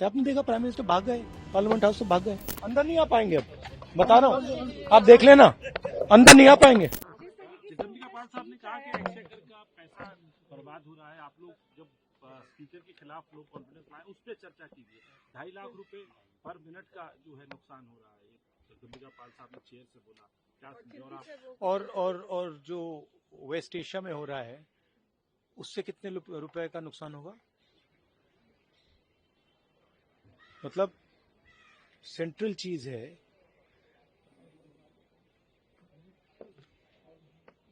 तो आपने देखा प्राइम मिनिस्टर भाग गए, पार्लियामेंट हाउस से भाग गए, अंदर नहीं आ पाएंगे। अब बता रहा हूँ, आप देख लेना, अंदर नहीं आ पाएंगे। चिदम्बरम पाल साहब ने कहा कि एक्सचेकर का पैसा बर्बाद हो रहा है। आप लोग जब स्पीकर के खिलाफ लोग कॉन्फिडेंस लाए, उस पर चर्चा कीजिए। 2.5 लाख रुपए पर मिनट का जो है नुकसान हो रहा है, चिदम्बरम पाल साहब ने चेयर से बोला। क्या समझौता और जो वेस्ट एशिया में हो रहा है, उससे कितने रुपए का नुकसान होगा? मतलब सेंट्रल चीज है,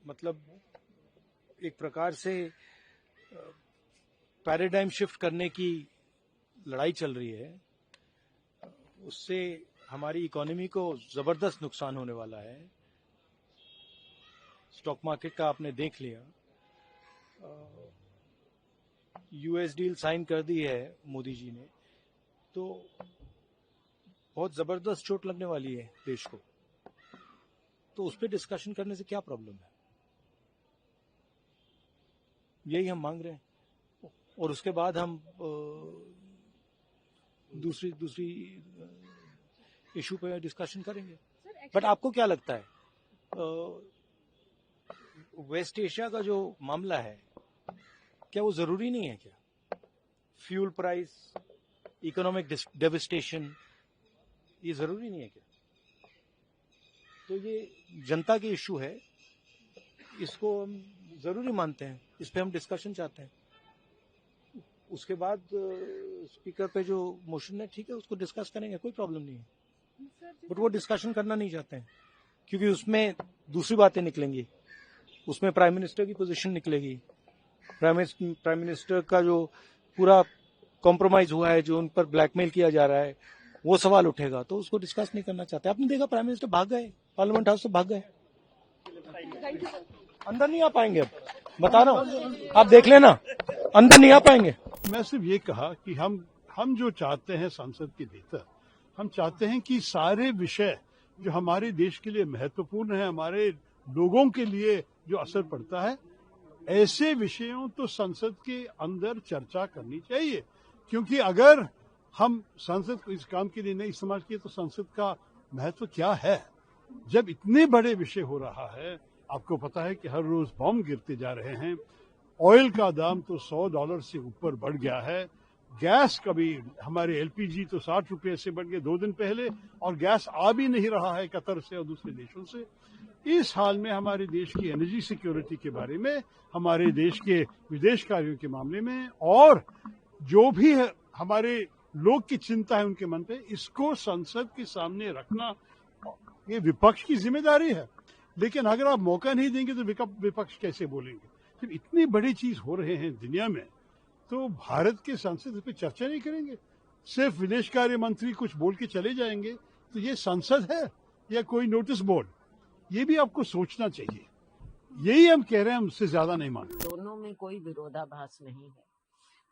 मतलब एक प्रकार से पैराडाइम शिफ्ट करने की लड़ाई चल रही है। उससे हमारी इकोनॉमी को जबरदस्त नुकसान होने वाला है। स्टॉक मार्केट का आपने देख लिया, यूएस डील साइन कर दी है मोदी जी ने, तो बहुत जबरदस्त चोट लगने वाली है देश को। तो उस पर डिस्कशन करने से क्या प्रॉब्लम है? यही हम मांग रहे हैं। और उसके बाद हम दूसरी इशू पे डिस्कशन करेंगे। बट आपको क्या लगता है, वेस्ट एशिया का जो मामला है, क्या वो जरूरी नहीं है क्या? फ्यूल प्राइस, इकोनॉमिक डेविस्टेशन, ये जरूरी नहीं है क्या? तो ये जनता की इशू है, इसको हम जरूरी मानते हैं, इस पे हम डिस्कशन चाहते हैं। उसके बाद स्पीकर पे जो मोशन है, ठीक है, उसको डिस्कस करेंगे, कोई प्रॉब्लम नहीं है। बट वो डिस्कशन करना नहीं चाहते हैं, क्योंकि उसमें दूसरी बातें निकलेंगी। उसमें प्राइम मिनिस्टर की पोजीशन निकलेगी, प्राइम मिनिस्टर का जो पूरा कॉम्प्रोमाइज हुआ है, जो उन पर ब्लैकमेल किया जा रहा है, वो सवाल उठेगा। तो उसको डिस्कस नहीं करना चाहते। आपने देखा प्राइम मिनिस्टर भाग गए, पार्लियामेंट हाउस से भाग गए, अंदर नहीं आ पाएंगे। अब बता रहा हूँ, आप देख लेना, अंदर नहीं आ पाएंगे। मैं सिर्फ ये कहा कि हम जो चाहते हैं संसद के भीतर, हम चाहते हैं कि सारे विषय जो हमारे देश के लिए महत्वपूर्ण है, हमारे लोगों के लिए जो असर पड़ता है, ऐसे विषयों तो संसद के अंदर चर्चा करनी चाहिए। क्योंकि अगर हम संसद को इस काम के लिए नहीं इस्तेमाल किए तो संसद का महत्व क्या है? जब इतने बड़े विषय हो रहा है, आपको पता है कि हर रोज बॉम्ब गिरते जा रहे हैं, ऑयल का दाम तो $100 से ऊपर बढ़ गया है, गैस कभी हमारे एलपीजी तो 60 रुपये से बढ़ गए 2 दिन पहले, और गैस आ भी नहीं रहा है कतर से और दूसरे देशों से। इस हाल में हमारे देश की एनर्जी सिक्योरिटी के बारे में, हमारे देश के विदेश कार्यों के मामले में, और जो भी है हमारे लोग की चिंता है उनके मन पे, इसको संसद के सामने रखना ये विपक्ष की जिम्मेदारी है। लेकिन अगर आप मौका नहीं देंगे तो विपक्ष कैसे बोलेंगे? जब इतनी बड़ी चीज हो रहे हैं दुनिया में, तो भारत के संसद इस पर चर्चा नहीं करेंगे, सिर्फ विदेश कार्य मंत्री कुछ बोल के चले जाएंगे, तो ये संसद है या कोई नोटिस बोर्ड? ये भी आपको सोचना चाहिए। यही हम कह रहे हैं, हम उससे ज्यादा नहीं मानते। दोनों में कोई विरोधाभास नहीं है।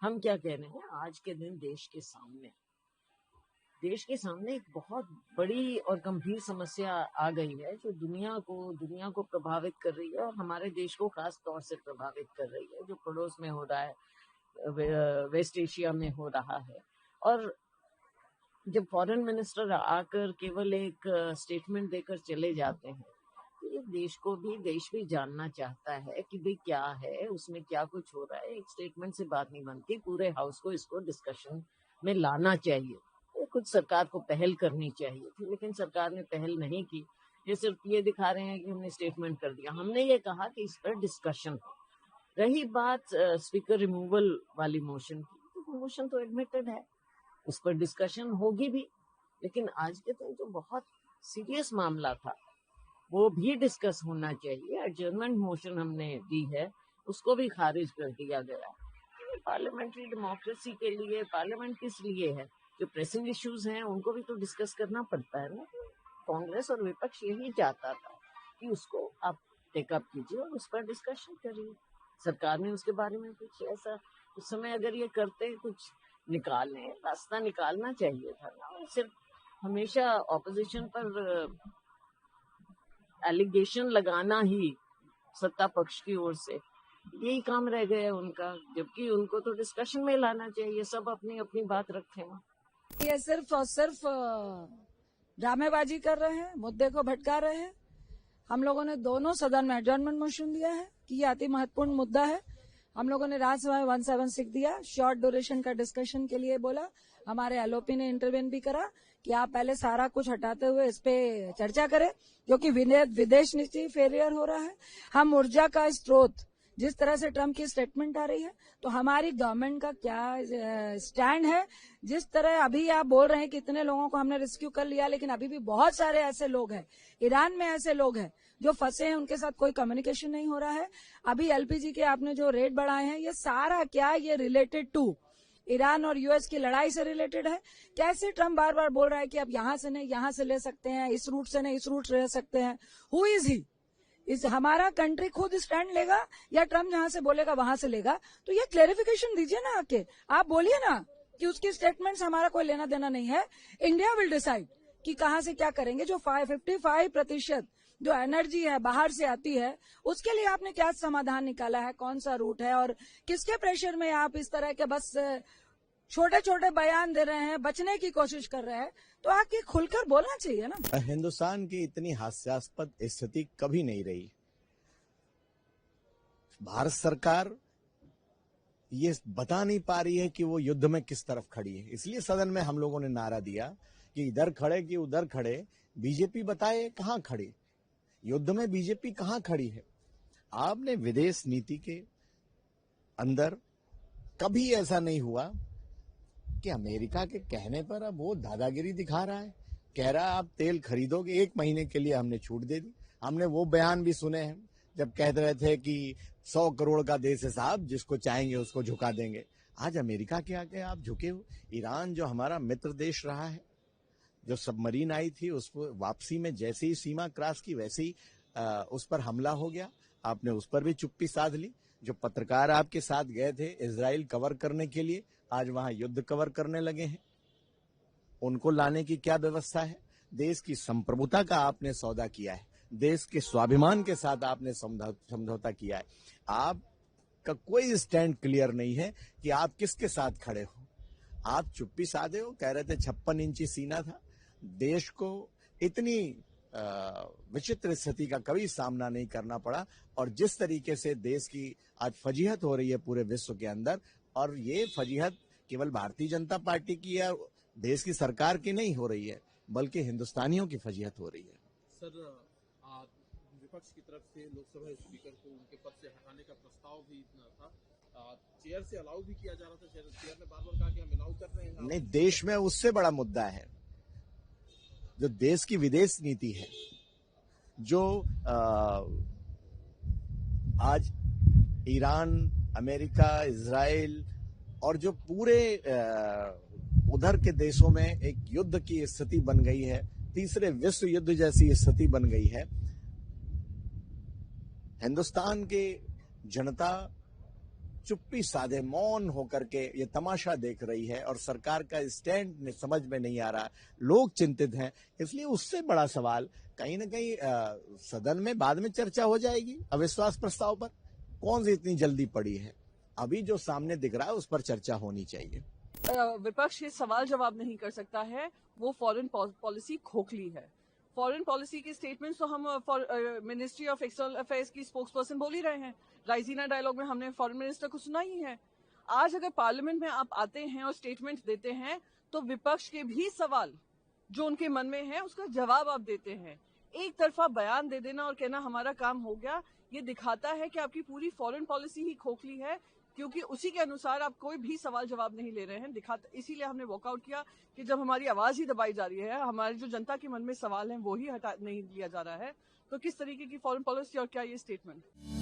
हम क्या कह रहे हैं, आज के दिन देश के सामने एक बहुत बड़ी और गंभीर समस्या आ गई है, जो दुनिया को प्रभावित कर रही है, और हमारे देश को खास तौर से प्रभावित कर रही है, जो पड़ोस में हो रहा है, वेस्ट एशिया में हो रहा है। और जब फॉरेन मिनिस्टर आकर केवल एक स्टेटमेंट देकर चले जाते हैं, तो देश भी जानना चाहता है कि भाई क्या है, उसमें क्या कुछ हो रहा है। एक स्टेटमेंट से बात नहीं बनती, पूरे हाउस को इसको डिस्कशन में लाना चाहिए। कुछ सरकार को पहल करनी चाहिए थी, लेकिन सरकार ने पहल नहीं की। ये सिर्फ ये दिखा रहे हैं कि हमने स्टेटमेंट कर दिया। हमने ये कहा कि इस पर डिस्कशन हो। रही बात स्पीकर रिमूवल वाली मोशन की, तो मोशन तो एडमिटेड है, उस पर डिस्कशन होगी भी, लेकिन आज के तो जो बहुत सीरियस मामला था वो भी डिस्कस होना चाहिए। एडजर्नमेंट मोशन हमने दी है, उसको भी खारिज कर दिया गया। पार्लियामेंट्री डेमोक्रेसी के लिए पार्लियामेंट किस लिए है? जो प्रेसिंग इश्यूज हैं उनको भी तो डिस्कस करना पड़ता है ना। कांग्रेस और विपक्ष यही चाहता था कि उसको आप टेकअप कीजिए और उस पर डिस्कशन करिए। सरकार ने उसके बारे में कुछ ऐसा उस समय अगर ये करते, कुछ रास्ता निकालना चाहिए था ना। सिर्फ हमेशा ऑपोजिशन पर एलिगेशन लगाना ही सत्ता पक्ष की ओर से, यही काम रह गया उनका। जबकि उनको तो डिस्कशन में लाना चाहिए, सब अपनी अपनी बात रखें। ये सिर्फ और सिर्फ ड्रामेबाजी कर रहे हैं, मुद्दे को भटका रहे हैं। हम लोगों ने दोनों सदन में एडजॉर्नमेंट मोशन दिया है कि ये अति महत्वपूर्ण मुद्दा है। हम लोगों ने राज्यसभा में 176 दिया, शॉर्ट ड्यूरेशन का डिस्कशन के लिए बोला। हमारे एलओपी ने इंटरवेन भी करा कि आप पहले सारा कुछ हटाते हुए इस पे चर्चा करें, क्योंकि विदेश नीति फेलियर हो रहा है। हम ऊर्जा का स्रोत, जिस तरह से ट्रम्प की स्टेटमेंट आ रही है, तो हमारी गवर्नमेंट का क्या स्टैंड है। जिस तरह अभी आप बोल रहे हैं कि इतने लोगों को हमने रेस्क्यू कर लिया, लेकिन अभी भी बहुत सारे ऐसे लोग हैं, ईरान में ऐसे लोग हैं जो फंसे हैं, उनके साथ कोई कम्युनिकेशन नहीं हो रहा है। अभी एलपीजी के आपने जो रेट बढ़ाए हैं, ये सारा क्या ये रिलेटेड टू ईरान और यूएस की लड़ाई से रिलेटेड है। कैसे ट्रम्प बार बार बोल रहा है कि अब यहां से नहीं यहां से ले सकते हैं, इस रूट से नहीं इस रूट से ले सकते हैं। Who is he? इस हमारा कंट्री खुद स्टैंड लेगा या ट्रम्प जहां से बोलेगा वहां से लेगा? तो ये क्लेरिफिकेशन दीजिए ना आके। आप बोलिए ना कि उसकी स्टेटमेंट्स हमारा कोई लेना देना नहीं है। इंडिया विल डिसाइड कि कहां से क्या करेंगे। जो 55% जो एनर्जी है बाहर से आती है, उसके लिए आपने क्या समाधान निकाला है, कौन सा रूट है, और किसके प्रेशर में आप इस तरह के बस छोटे छोटे बयान दे रहे हैं, बचने की कोशिश कर रहे हैं? तो आके खुलकर बोलना चाहिए ना। हिंदुस्तान की इतनी हास्यास्पद स्थिति कभी नहीं रही। भारत सरकार ये बता नहीं पा रही है कि वो युद्ध में किस तरफ खड़ी है। इसलिए सदन में हम लोगों ने नारा दिया कि इधर खड़े कि उधर खड़े, बीजेपी बताए कहां खड़ी, युद्ध में बीजेपी कहां खड़ी है। आपने विदेश नीति के अंदर कभी ऐसा नहीं हुआ कि अमेरिका के कहने पर अब वो दादागिरी दिखा रहा है, कह रहा है आप तेल खरीदोगे 1 महीने के लिए, हमने छूट दे दी। हमने वो बयान भी सुने हैं जब कह रहे थे कि 100 करोड़ का देश है साहब, जिसको चाहेंगे उसको झुका देंगे। आज अमेरिका के आगे आप झुके हो। ईरान जो हमारा मित्र देश रहा है, जो सबमरीन आई थी उस पर वापसी में जैसे ही सीमा क्रॉस की वैसे ही उस पर हमला हो गया, आपने उस पर भी चुप्पी साध ली। जो पत्रकार आपके साथ गए थे इजराइल कवर करने के लिए, आज वहां युद्ध कवर करने लगे हैं। उनको लाने की क्या व्यवस्था है? देश की संप्रभुता का आपने सौदा किया है, देश के स्वाभिमान के साथ आपने समझौता किया है। आपका कोई स्टैंड क्लियर नहीं है कि आप किसके साथ खड़े हो। आप चुप्पी साधे हो, कह रहे थे 56 इंची सीना था। देश को इतनी विचित्र स्थिति का कभी सामना नहीं करना पड़ा, और जिस तरीके से देश की आज फजीहत हो रही है पूरे विश्व के अंदर, और ये फजीहत केवल भारतीय जनता पार्टी की या देश की सरकार की नहीं हो रही है, बल्कि हिंदुस्तानियों की फजीहत हो रही है। सर, विपक्ष की तरफ से लोकसभा स्पीकर को उनके पद से हटाने का प्रस्ताव भी इतना था, चेयर से अलाउ भी किया जा रहा था। चेयर ने बार बार कहा कि हम अलाउ कर रहे हैं। नहीं, देश में उससे बड़ा मुद्दा है जो देश की विदेश नीति है, जो आज ईरान, अमेरिका, इजराइल और जो पूरे उधर के देशों में एक युद्ध की स्थिति बन गई है, तीसरे विश्व युद्ध जैसी स्थिति बन गई है। हिंदुस्तान की जनता चुप्पी साधे मौन होकर के ये तमाशा देख रही है, और सरकार का स्टैंड समझ में नहीं आ रहा। लोग चिंतित हैं, इसलिए उससे बड़ा सवाल कहीं ना कहीं सदन में बाद में चर्चा हो जाएगी। अविश्वास प्रस्ताव पर कौन सी इतनी जल्दी पड़ी है? अभी जो सामने दिख रहा है उस पर चर्चा होनी चाहिए। विपक्ष ये सवाल जवाब नहीं कर सकता है, वो फॉरेन पॉलिसी खोखली है। फॉरेन पॉलिसी के स्टेटमेंट्स तो हम मिनिस्ट्री ऑफ एक्सटर्नल अफेयर्स की स्पोक्स पर्सन बोल ही रहे हैं। राइजीना डायलॉग में हमने फॉरेन मिनिस्टर को सुना ही है। आज अगर पार्लियामेंट में आप आते हैं और स्टेटमेंट देते हैं, तो विपक्ष के भी सवाल जो उनके मन में है उसका जवाब आप देते हैं। एक तरफा बयान दे देना और कहना हमारा काम हो गया, ये दिखाता है कि आपकी पूरी फॉरेन पॉलिसी ही खोखली है, क्योंकि उसी के अनुसार आप कोई भी सवाल जवाब नहीं ले रहे हैं। इसीलिए हमने वॉकआउट किया कि जब हमारी आवाज ही दबाई जा रही है, हमारी जो जनता के मन में सवाल है वो ही हटा नहीं लिया जा रहा है, तो किस तरीके की फॉरेन पॉलिसी और क्या ये स्टेटमेंट।